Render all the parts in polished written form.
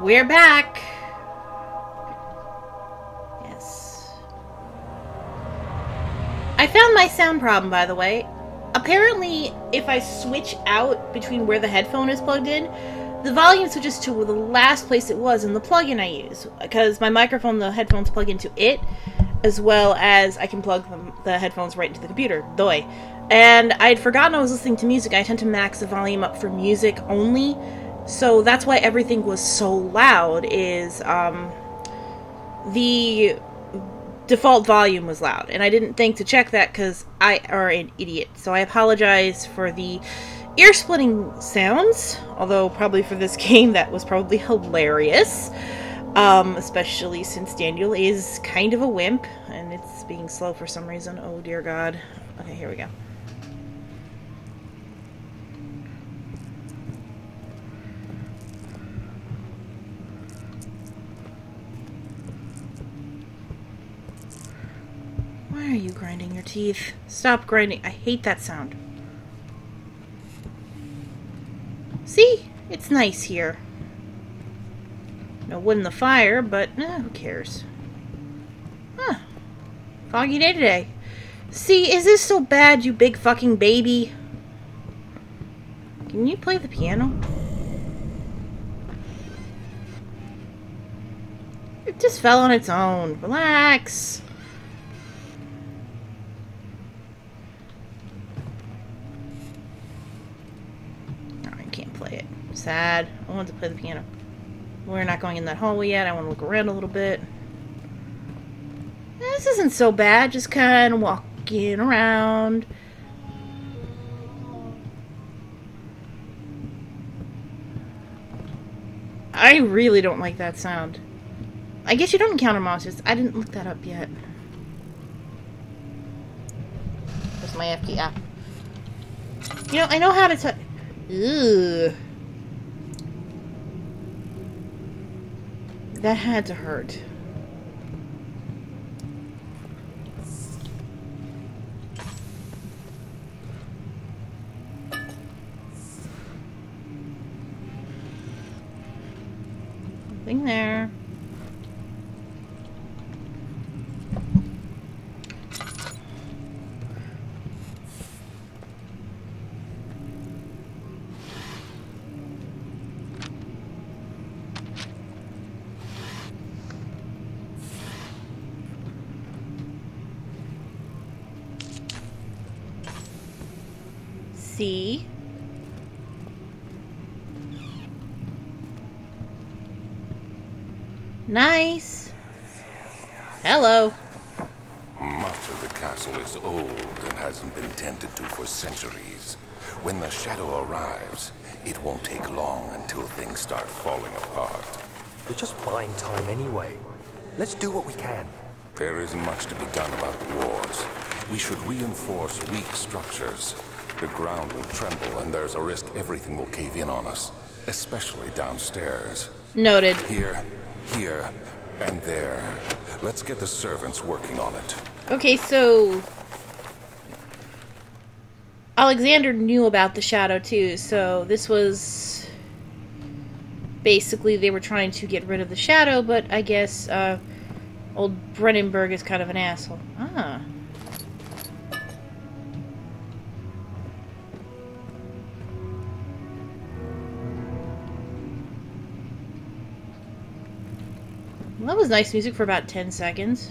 We're back. Yes. I found my sound problem, by the way. Apparently, if I switch out between where the headphone is plugged in, the volume switches to the last place it was in the plug-in I use. Because my microphone, the headphones plug into it, as well as I can plug the headphones right into the computer. Doi. And I'd forgotten I was listening to music. I tend to max the volume up for music only. So that's why everything was so loud, is the default volume was loud. And I didn't think to check that because I are an idiot. So I apologize for the ear-splitting sounds. Although probably for this game that was probably hilarious. Especially since Daniel is kind of a wimp. And it's being slow for some reason. Oh dear God. Okay, here we go. Why are you grinding your teeth? Stop grinding. I hate that sound. See? It's nice here. No wood in the fire, but who cares? Huh. Foggy day today. See, is this so bad, you big fucking baby? Can you play the piano? It just fell on its own. Relax. Play it. Sad. I wanted to play the piano. We're not going in that hallway yet. I want to look around a little bit. This isn't so bad. Just kind of walking around. I really don't like that sound. I guess you don't encounter monsters. I didn't look that up yet. Where's my F key? Ah. You know, I know how to touch. Ugh. That had to hurt. Nothing there. See? Nice. Hello. Much of the castle is old and hasn't been tended to for centuries. When the shadow arrives, it won't take long until things start falling apart. We're just buying time anyway. Let's do what we can. There isn't much to be done about the wars. We should reinforce weak structures. The ground will tremble, and there's a risk everything will cave in on us, especially downstairs. Noted. Here, and there. Let's get the servants working on it. Okay, so Alexander knew about the shadow too, so this was basically they were trying to get rid of the shadow, but I guess old Brennenberg is kind of an asshole. Ah. Well, that was nice music for about 10 seconds.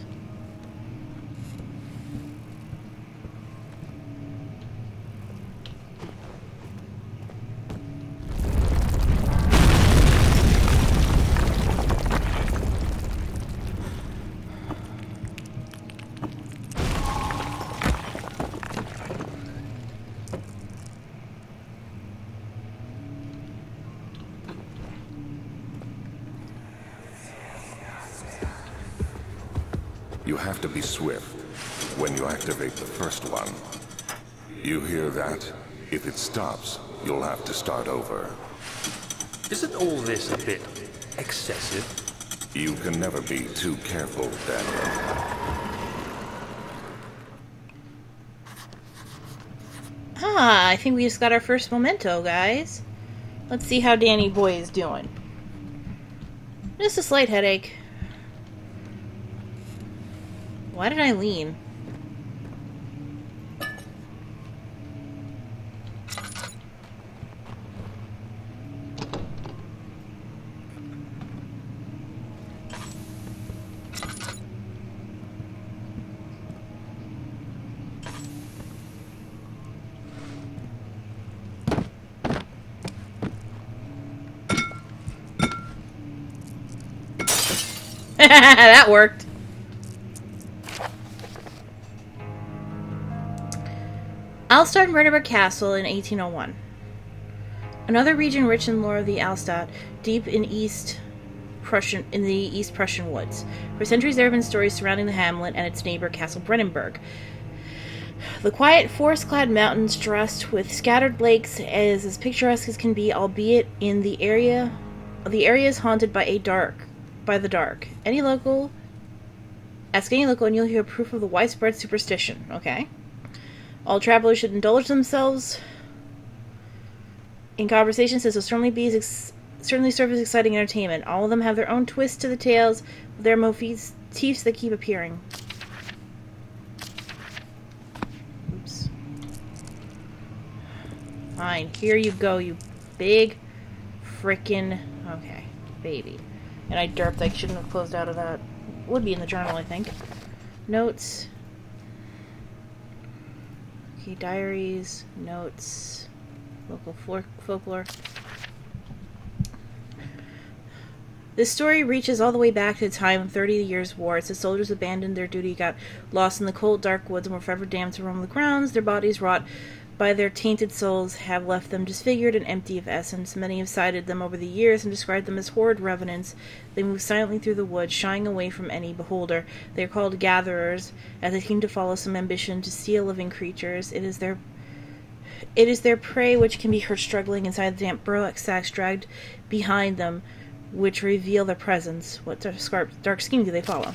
You have to be swift when you activate the first one. You hear that? If it stops, you'll have to start over. Isn't all this a bit excessive? You can never be too careful, Daniel. Ah, I think we just got our first memento, guys. Let's see how Danny Boy is doing. Just a slight headache. Why did I lean? That worked. Alstad Murderberg Castle in 1801. Another region rich in lore of the Alstad, deep in the East Prussian woods. For centuries there have been stories surrounding the hamlet and its neighbor Castle Brennenburg. The quiet, forest-clad mountains dressed with scattered lakes is as picturesque as can be, albeit in the area is haunted by the dark. Ask any local and you'll hear proof of the widespread superstition. Okay. All travelers should indulge themselves in conversations as will certainly serve as exciting entertainment. All of them have their own twist to the tales, with their motifs that keep appearing. Oops. Fine. Here you go, you big frickin'... Okay. Baby. And I derped. I shouldn't have closed out of that. Would be in the journal, I think. Notes. Okay, diaries, notes, local folklore. This story reaches all the way back to the time of 30 Years' War. As the soldiers abandoned their duty, got lost in the cold, dark woods, and were forever damned to roam the grounds. Their bodies, wrought by their tainted souls, have left them disfigured and empty of essence. Many have cited them over the years and described them as horrid revenants. They move silently through the woods, shying away from any beholder. They are called gatherers, as they seem to follow some ambition to steal living creatures. It is their prey which can be heard struggling inside the damp burlap sacks dragged behind them, which reveal their presence. What dark scheme do they follow?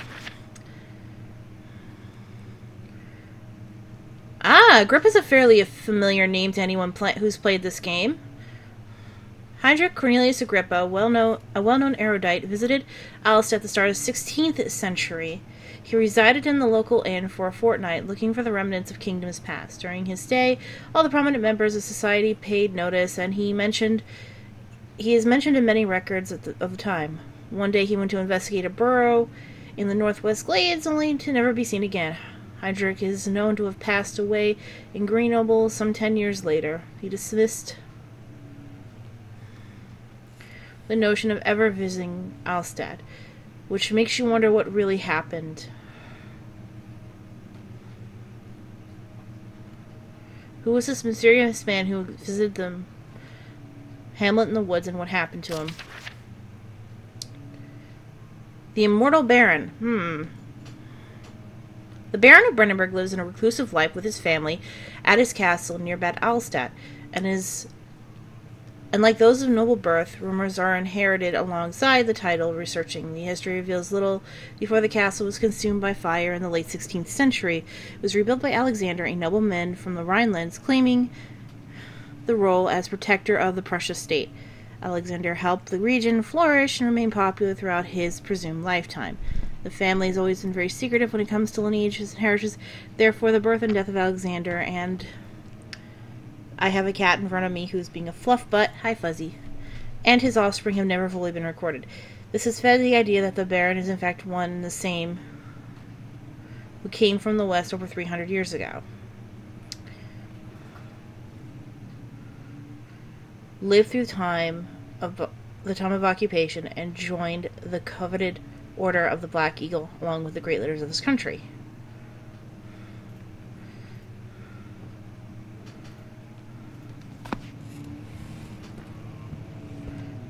Grip is a fairly familiar name to anyone who's played this game. Heinrich Cornelius Agrippa, a well-known erudite, visited Alst at the start of the 16th century. He resided in the local inn for a fortnight, looking for the remnants of kingdoms past. During his stay, all the prominent members of society paid notice, and he is mentioned in many records of the time. One day he went to investigate a burrow in the northwest glades, only to never be seen again. Heinrich is known to have passed away in Grenoble some 10 years later. He dismissed the notion of ever visiting Alstad, which makes you wonder what really happened. Who was this mysterious man who visited the hamlet in the woods, and what happened to him? The Immortal Baron. The Baron of Brennenburg lives in a reclusive life with his family at his castle near Bad Alstadt, and like those of noble birth, rumors are inherited alongside the title. Researching the history reveals little before the castle was consumed by fire in the late 16th century. It was rebuilt by Alexander, a nobleman from the Rhinelands, claiming the role as protector of the Prussia state. Alexander helped the region flourish and remain popular throughout his presumed lifetime. The family has always been very secretive when it comes to lineages and heritages. Therefore, the birth and death of Alexander, and I have a cat in front of me who's being a fluff butt, hi Fuzzy, and his offspring have never fully been recorded. This has fed the idea that the Baron is in fact one and the same who came from the West over 300 years ago. Lived through the time of occupation and joined the coveted Order of the Black Eagle along with the great leaders of this country.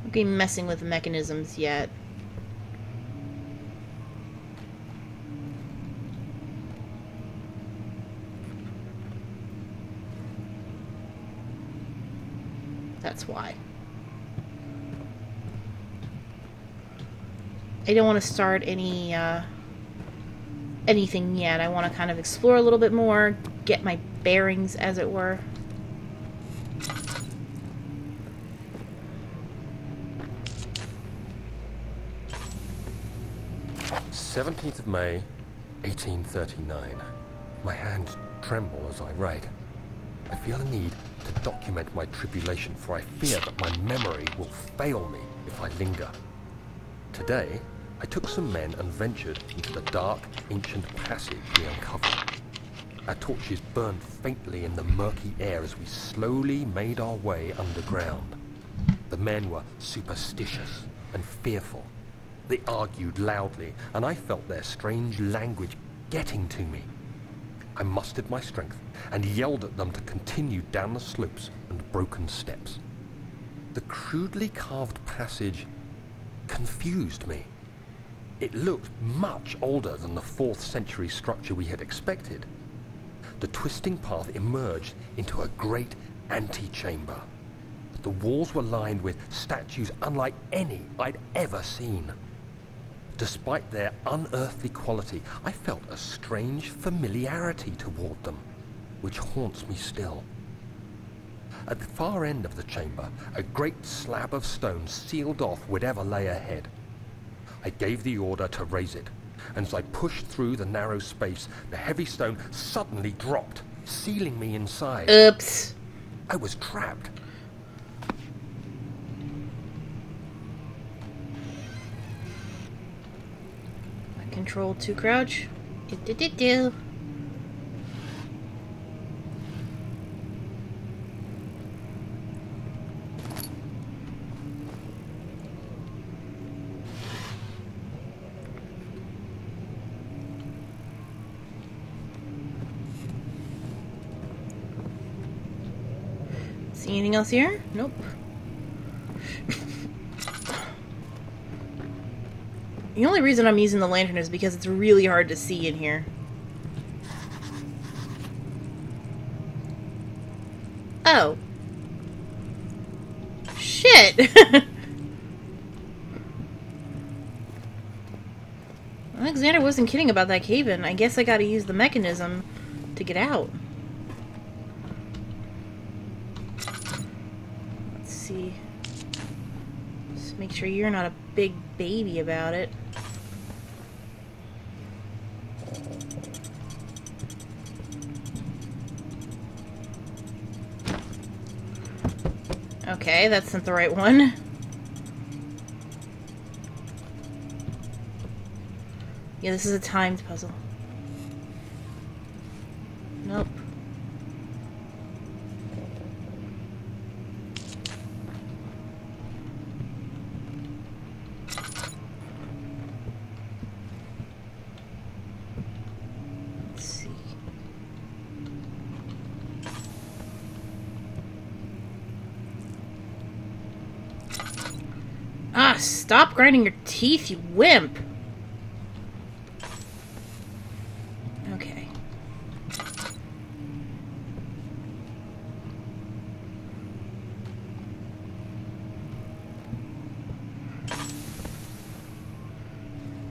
Don't be messing with the mechanisms yet. That's why. I don't want to start anything yet. I want to kind of explore a little bit more, get my bearings, as it were. 17th of May, 1839. My hands tremble as I write. I feel a need to document my tribulation, for I fear that my memory will fail me if I linger. Today, I took some men and ventured into the dark, ancient passage we uncovered. Our torches burned faintly in the murky air as we slowly made our way underground. The men were superstitious and fearful. They argued loudly, and I felt their strange language getting to me. I mustered my strength and yelled at them to continue down the slopes and broken steps. The crudely carved passage confused me. It looked much older than the 4th century structure we had expected. The twisting path emerged into a great antechamber. The walls were lined with statues unlike any I'd ever seen. Despite their unearthly quality, I felt a strange familiarity toward them, which haunts me still. At the far end of the chamber, a great slab of stone sealed off whatever lay ahead. I gave the order to raise it, and as I pushed through the narrow space, the heavy stone suddenly dropped, sealing me inside. Oops. I was trapped. Control to crouch. Do. See anything else here? Nope. The only reason I'm using the lantern is because it's really hard to see in here. Oh. Shit! Alexander wasn't kidding about that cave-in. I guess I gotta use the mechanism to get out. Let's see. Just make sure you're not a big baby about it. Okay, that's not the right one. Yeah, this is a timed puzzle. Nope. Let's see. Ah, stop grinding your teeth, you wimp! Okay.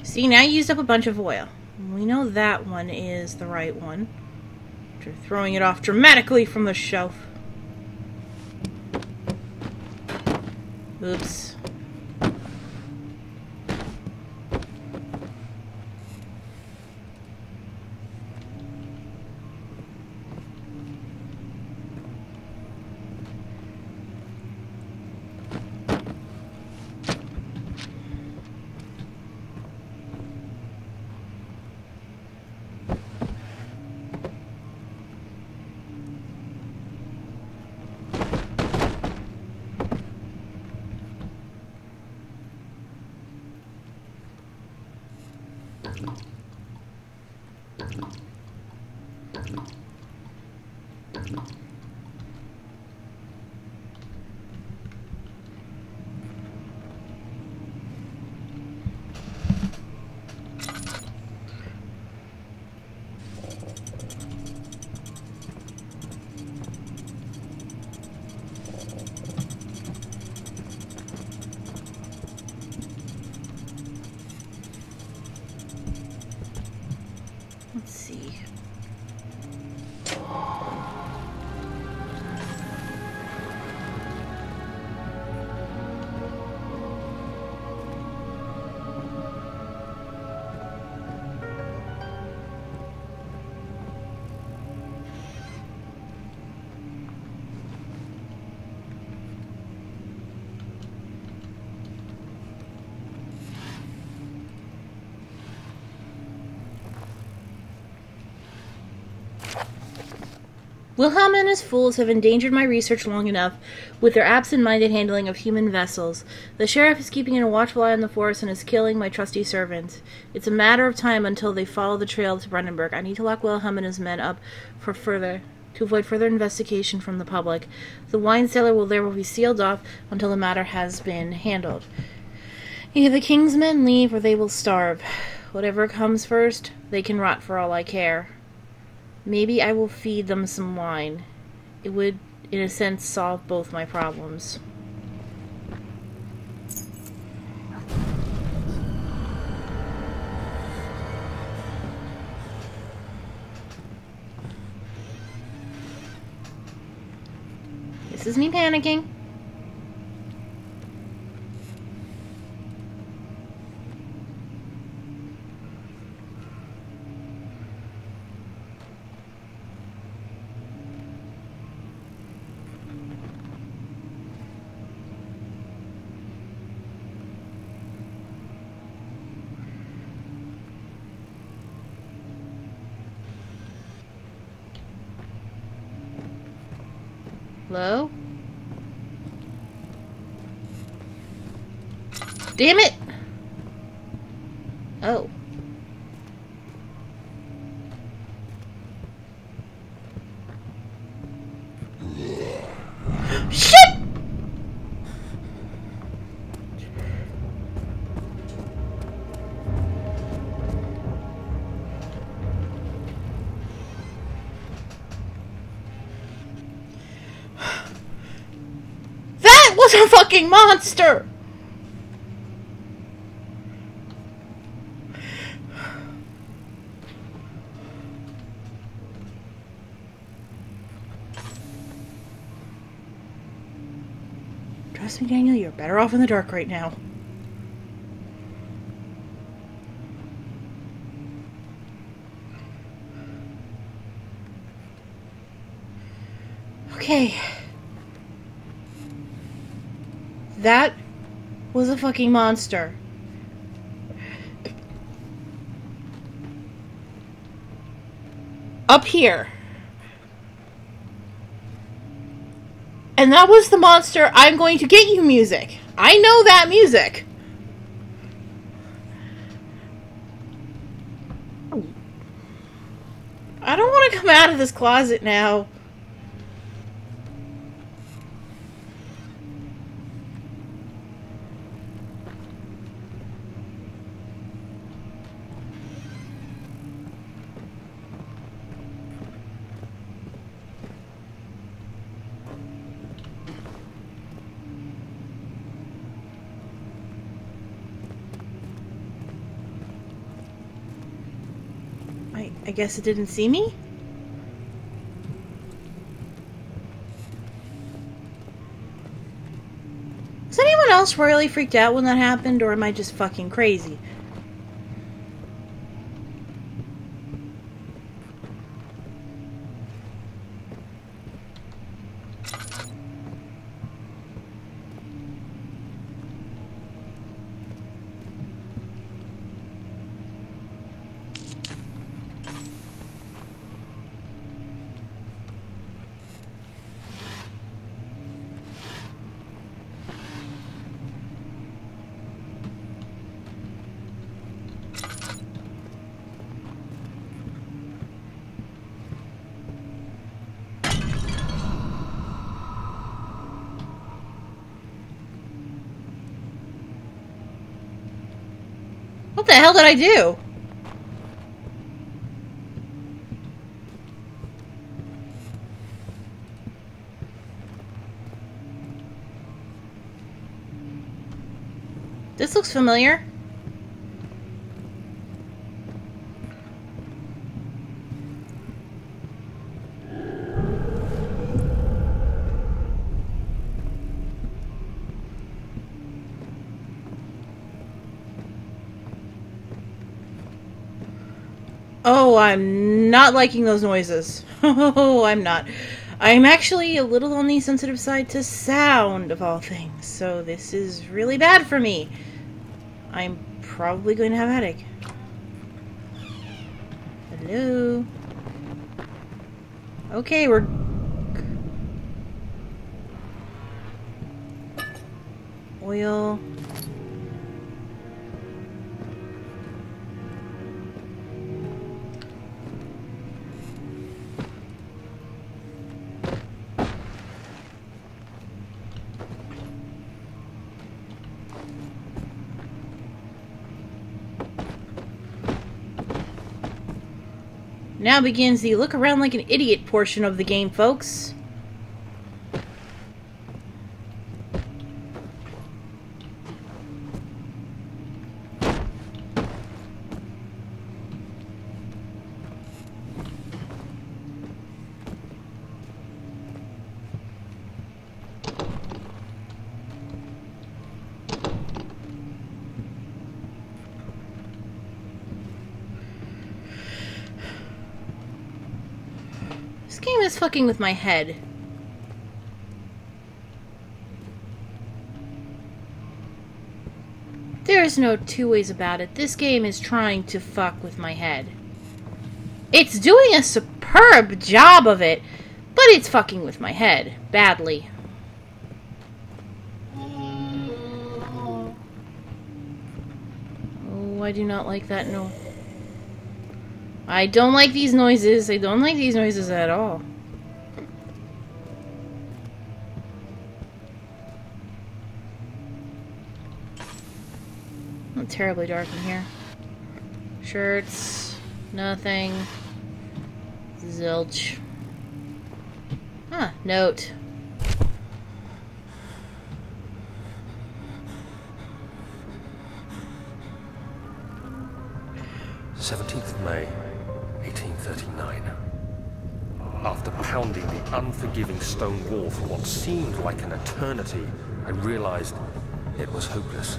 See, now you used up a bunch of oil. We know that one is the right one. After throwing it off dramatically from the shelf. Oops. Let's see. Wilhelm and his fools have endangered my research long enough with their absent-minded handling of human vessels. The sheriff is keeping a watchful eye on the force and is killing my trusty servants. It's a matter of time until they follow the trail to Brandenburg. I need to lock Wilhelm and his men up to avoid further investigation from the public. The wine cellar will be sealed off until the matter has been handled. Either the king's men leave or they will starve. Whatever comes first, they can rot for all I care. Maybe I will feed them some wine. It would, in a sense, solve both my problems. This is me panicking. Hello? Damn it! Oh. Shit! That was a fucking monster! Trust me, Daniel, you're better off in the dark right now. Okay. That was a fucking monster. Up here. And that was the monster I'm going to get you music. I know that music. I don't want to come out of this closet now. I guess it didn't see me? Was anyone else royally freaked out when that happened, or am I just fucking crazy? What the hell did I do? This looks familiar. Oh, I'm not liking those noises. Oh, I'm not. I'm actually a little on the sensitive side to sound, of all things, so this is really bad for me. I'm probably going to have a headache. Hello? Okay, we're Oil. Now begins the look around like an idiot portion of the game, folks. This game is fucking with my head. There is no two ways about it. This game is trying to fuck with my head. It's doing a superb job of it, but it's fucking with my head. Badly. Oh, I do not like that no. I don't like these noises. I don't like these noises at all. Not terribly dark in here. Shirts. Nothing. Zilch. Huh. Note. 17th of May, 1839. After pounding the unforgiving stone wall for what seemed like an eternity, I realized it was hopeless.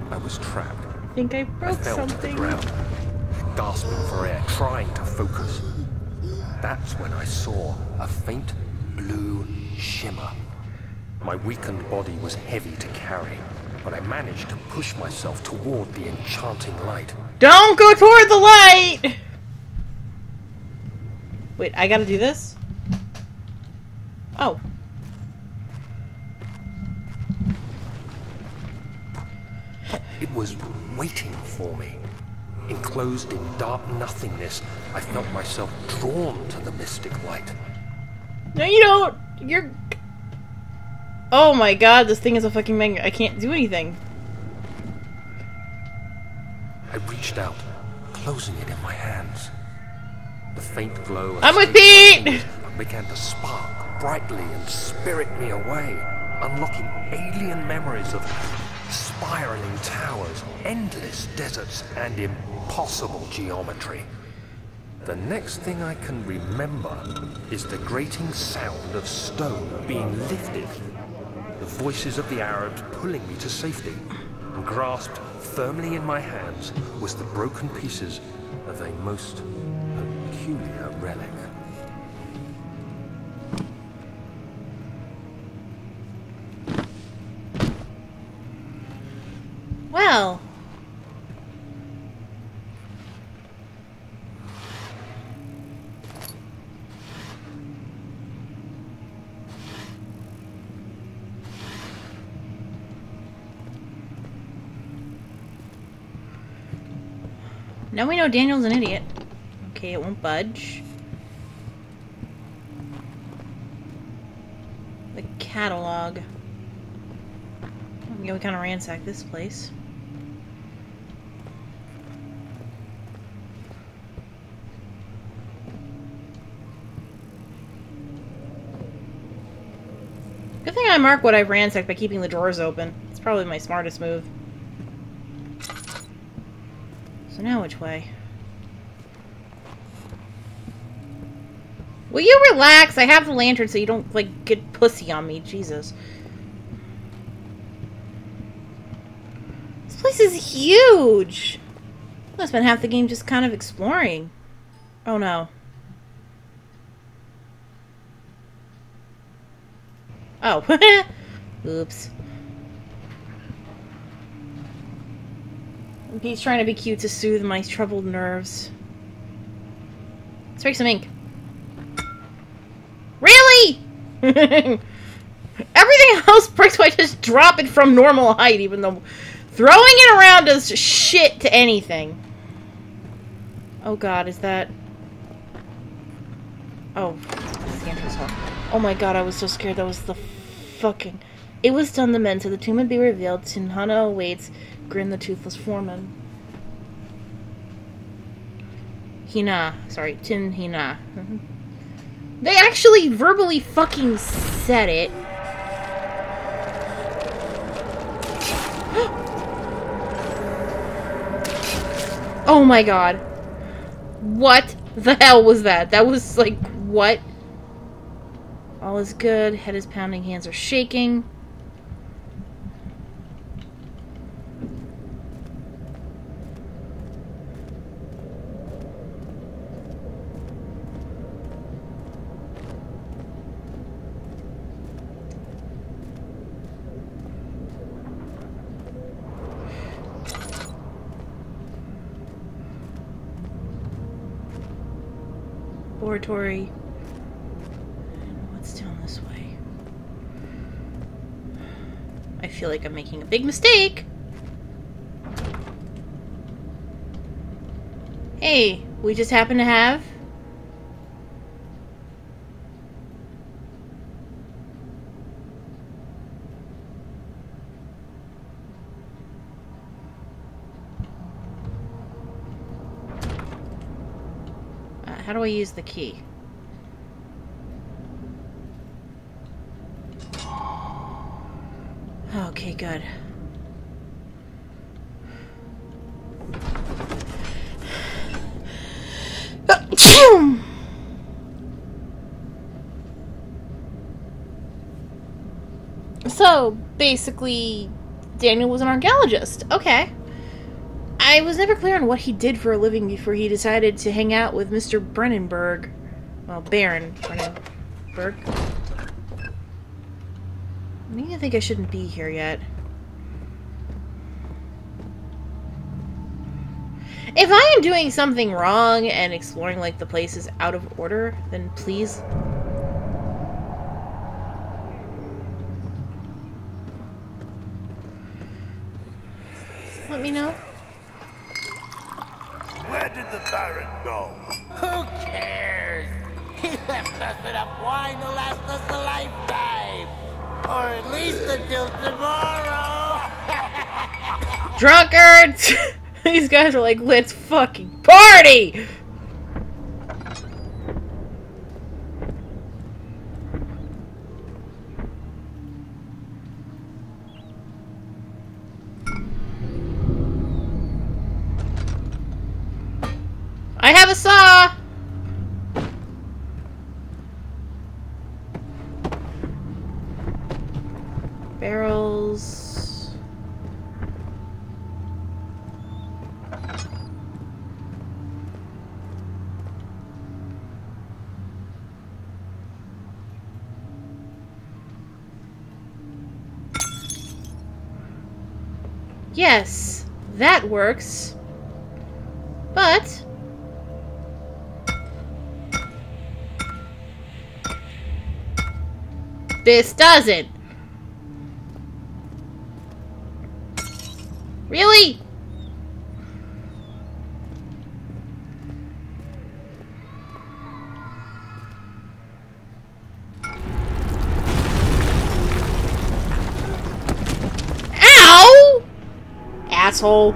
I was trapped. I think I broke I fell something. to the ground, gasping for air, trying to focus. That's when I saw a faint blue shimmer. My weakened body was heavy to carry, but I managed to push myself toward the enchanting light. Don't go toward the light! Wait, I gotta do this? Oh. It was waiting for me. Enclosed in dark nothingness, I felt myself drawn to the mystic light. No, you don't! You're... Oh my god, this thing is a fucking magnet. I can't do anything. I reached out, closing it in my hands. The faint glow of I'm with Pete! began to spark brightly and spirit me away, unlocking alien memories of spiraling towers, endless deserts, and impossible geometry. The next thing I can remember is the grating sound of stone being lifted, the voices of the Arabs pulling me to safety, and grasped firmly in my hands was the broken pieces of a most peculiar relic. Well. Now we know Daniel's an idiot. Okay, it won't budge. The catalog. Yeah, we kind of ransacked this place. Good thing I mark what I've ransacked by keeping the drawers open. It's probably my smartest move. So now which way? Will you relax? I have the lantern so you don't, like, get pussy on me. Jesus. This place is huge! I spent half the game just kind of exploring. Oh no. Oh. Oops. He's trying to be cute to soothe my troubled nerves. Let's break some ink. Really? Everything those bricks by just drop it from normal height, even though throwing it around does shit to anything. Oh god, is that... Oh, that's the entrance hall. Oh my god, I was so scared. That was the fucking... It was done, the men said the tomb would be revealed. Tinhana awaits, grinned the toothless foreman. Hina. Sorry, Tin-Hina. They actually verbally fucking said it. Oh my god. What the hell was that? That was like, what? All is good. Head is pounding. Hands are shaking. Laboratory. What's down this way? I feel like I'm making a big mistake. Hey, we just happen to have... How do I use the key? Okay, good. So, basically, Daniel was an archaeologist. Okay. I was never clear on what he did for a living before he decided to hang out with Mr. Brennenberg. Well, Baron Brennenberg. I think I shouldn't be here yet. If I am doing something wrong and exploring, like, the place is out of order, then please... let me know. Where did the Baron go? Who cares? He left us enough wine to last us a lifetime. Or at least until tomorrow. Drunkards! These guys are like, let's fucking party! I have a saw! Barrels... Yes, that works. But... this doesn't. Really? Ow! Asshole.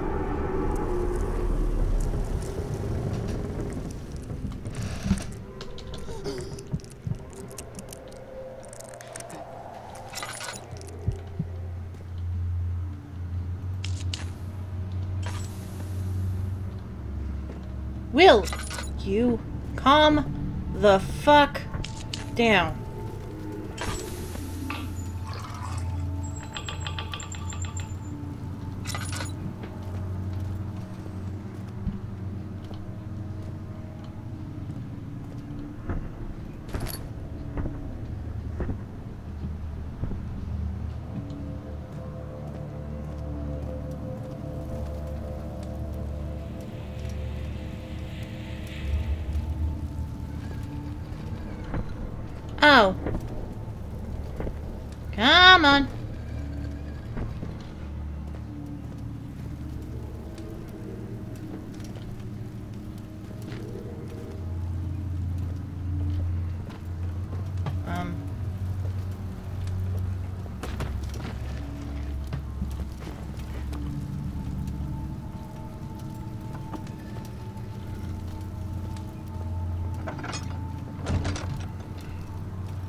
Will you calm the fuck down? Oh. Come on.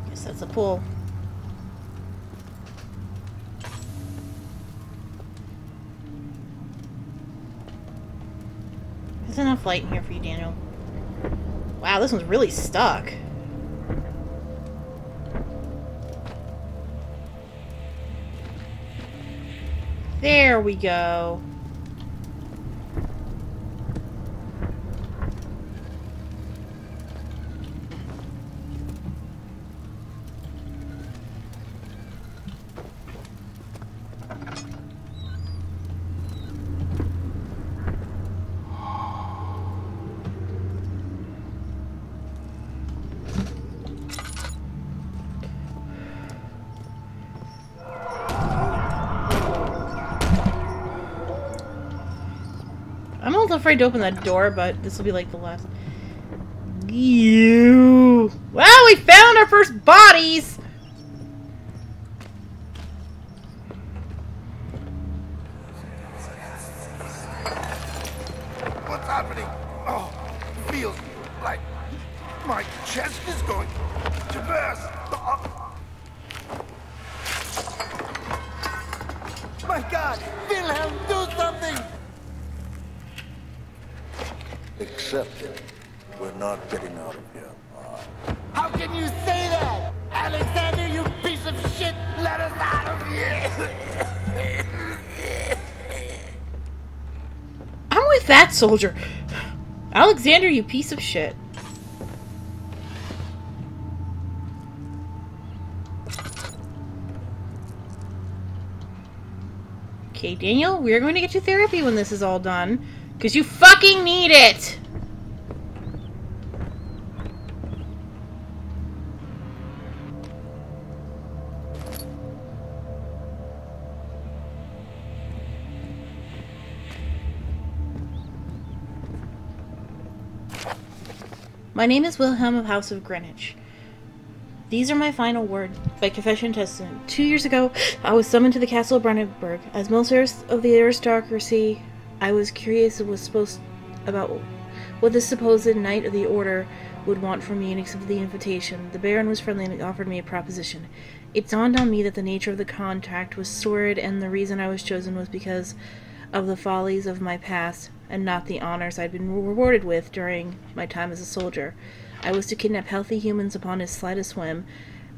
Guess that's a pull. There's enough light in here for you, Daniel. Wow, this one's really stuck. There we go. I'm a little afraid to open that door, but this will be like the last. You. Well, we found our first bodies. What's happening? Oh, feels like my chest is going to burst. My God! Wilhelm, do something! Accept it. We're not getting out of here. How can you say that? Alexander, you piece of shit! Let us out of here! I'm with that soldier. Alexander, you piece of shit. Okay, Daniel, we're going to get you therapy when this is all done. Because you fucking need it! My name is Wilhelm of House of Greenwich. These are my final words, by confession and testament. 2 years ago, I was summoned to the castle of Brandenburg. As mistress of the aristocracy, I was curious about what the supposed Knight of the Order would want from me and accepted the invitation. The Baron was friendly and offered me a proposition. It dawned on me that the nature of the contract was sordid, and the reason I was chosen was because of the follies of my past, and not the honors I'd been rewarded with during my time as a soldier. I was to kidnap healthy humans upon his slightest whim,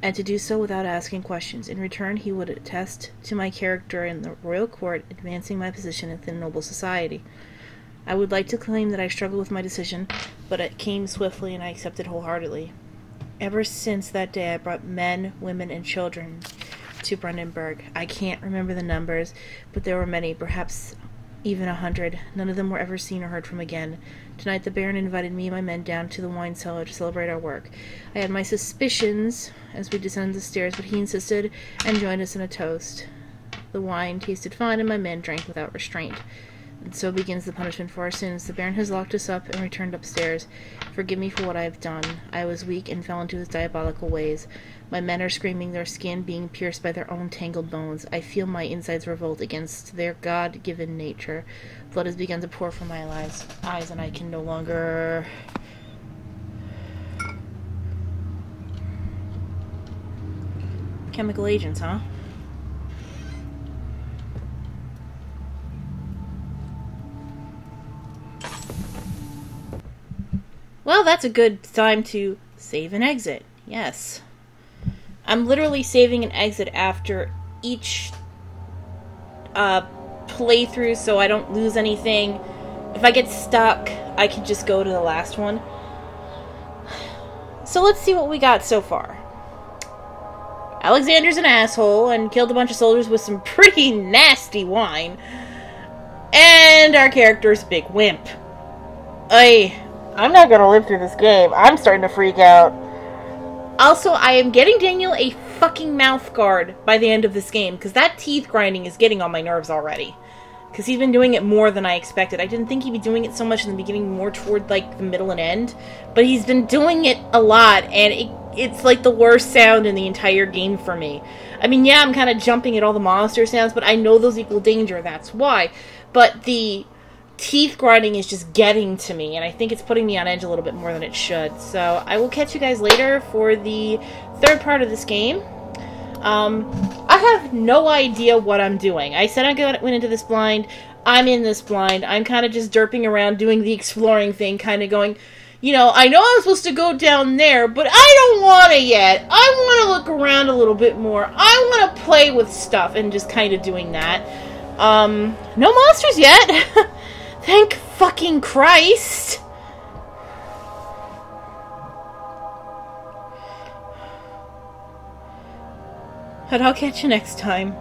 and to do so without asking questions. In return, he would attest to my character in the royal court, advancing my position within noble society. I would like to claim that I struggled with my decision, but it came swiftly and I accepted wholeheartedly. Ever since that day, I brought men, women, and children to Brandenburg. I can't remember the numbers, but there were many, perhaps even 100. None of them were ever seen or heard from again. Tonight, the Baron invited me and my men down to the wine cellar to celebrate our work. I had my suspicions as we descended the stairs, but he insisted and joined us in a toast. The wine tasted fine, and my men drank without restraint. And so begins the punishment for our sins. The Baron has locked us up and returned upstairs. Forgive me for what I have done. I was weak and fell into his diabolical ways. My men are screaming, their skin being pierced by their own tangled bones. I feel my insides revolt against their God-given nature. Blood has begun to pour from my eyes, and I can no longer... Chemical agents, huh? Well, that's a good time to save and exit. Yes. I'm literally saving an exit after each playthrough so I don't lose anything. If I get stuck, I can just go to the last one. So let's see what we got so far. Alexander's an asshole and killed a bunch of soldiers with some pretty nasty wine. And our character's a big wimp. I'm not gonna live through this game. I'm starting to freak out. Also, I am getting Daniel a fucking mouth guard by the end of this game, because that teeth grinding is getting on my nerves already. Because he's been doing it more than I expected. I didn't think he'd be doing it so much in the beginning, more toward, like, the middle and end. But he's been doing it a lot, and it's, like, the worst sound in the entire game for me. I mean, yeah, I'm kind of jumping at all the monster sounds, but I know those equal danger, that's why. But the teeth grinding is just getting to me, and I think it's putting me on edge a little bit more than it should. So, I will catch you guys later for the third part of this game. I have no idea what I'm doing. I said I went into this blind. I'm in this blind. I'm kind of just derping around doing the exploring thing, kind of going, you know, I know I'm supposed to go down there, but I don't want to yet. I want to look around a little bit more. I want to play with stuff and just kind of doing that. No monsters yet. Thank fucking Christ. But I'll catch you next time.